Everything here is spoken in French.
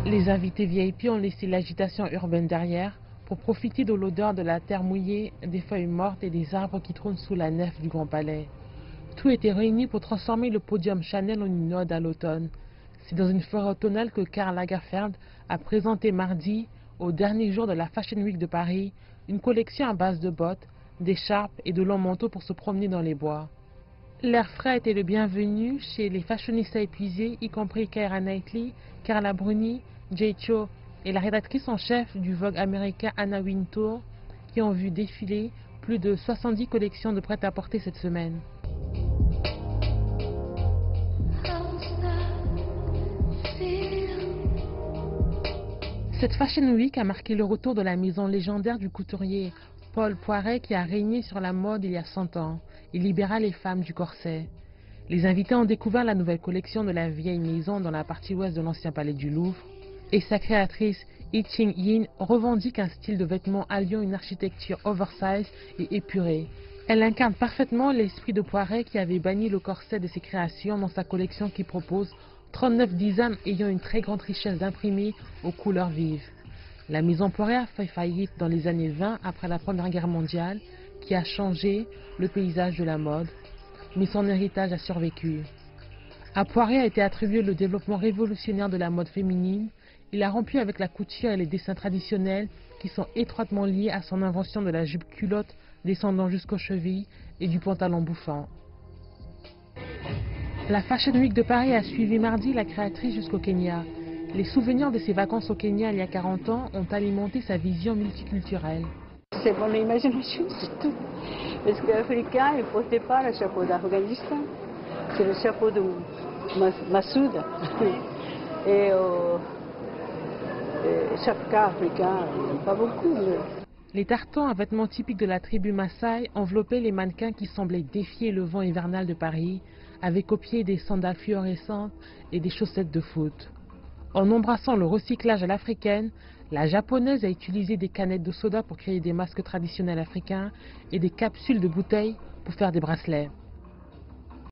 Les invités VIP ont laissé l'agitation urbaine derrière pour profiter de l'odeur de la terre mouillée, des feuilles mortes et des arbres qui trônent sous la nef du Grand Palais. Tout était réuni pour transformer le podium Chanel en une ode à l'automne. C'est dans une forêt automnale que Karl Lagerfeld a présenté mardi, au dernier jour de la Fashion Week de Paris, une collection à base de bottes, d'écharpes et de longs manteaux pour se promener dans les bois. L'air frais était le bienvenu chez les fashionistas épuisés, y compris Keira Knightley, Carla Bruni, Jay Cho et la rédactrice en chef du Vogue américain Anna Wintour, qui ont vu défiler plus de 70 collections de prêt-à-porter cette semaine. Cette Fashion Week a marqué le retour de la maison légendaire du couturier Paul Poiret qui a régné sur la mode il y a 100 ans et libéra les femmes du corset. Les invités ont découvert la nouvelle collection de la vieille maison dans la partie ouest de l'ancien palais du Louvre et sa créatrice Yi Ching-yin revendique un style de vêtements alliant une architecture oversize et épurée. Elle incarne parfaitement l'esprit de Poiret qui avait banni le corset de ses créations dans sa collection qui propose 39 designs ayant une très grande richesse d'imprimés aux couleurs vives. La maison Poiret a fait faillite dans les années 20 après la Première Guerre mondiale qui a changé le paysage de la mode, mais son héritage a survécu. À Poiret a été attribué le développement révolutionnaire de la mode féminine. Il a rompu avec la couture et les dessins traditionnels qui sont étroitement liés à son invention de la jupe culotte descendant jusqu'aux chevilles et du pantalon bouffant. La Fashion Week de Paris a suivi mardi la créatrice jusqu'au Kenya. Les souvenirs de ses vacances au Kenya il y a 40 ans ont alimenté sa vision multiculturelle. C'est mon imagination, c'est tout. Parce qu'Africain, il ne portait pas le chapeau d'Afghanistan. C'est le chapeau de Massoud. Et chaque cas africain, il n'aime pas beaucoup. Les tartans, un vêtement typique de la tribu Maasai, enveloppaient les mannequins qui semblaient défier le vent hivernal de Paris, avec au pied des sandales fluorescentes et des chaussettes de foot. En embrassant le recyclage à l'africaine, la japonaise a utilisé des canettes de soda pour créer des masques traditionnels africains et des capsules de bouteilles pour faire des bracelets.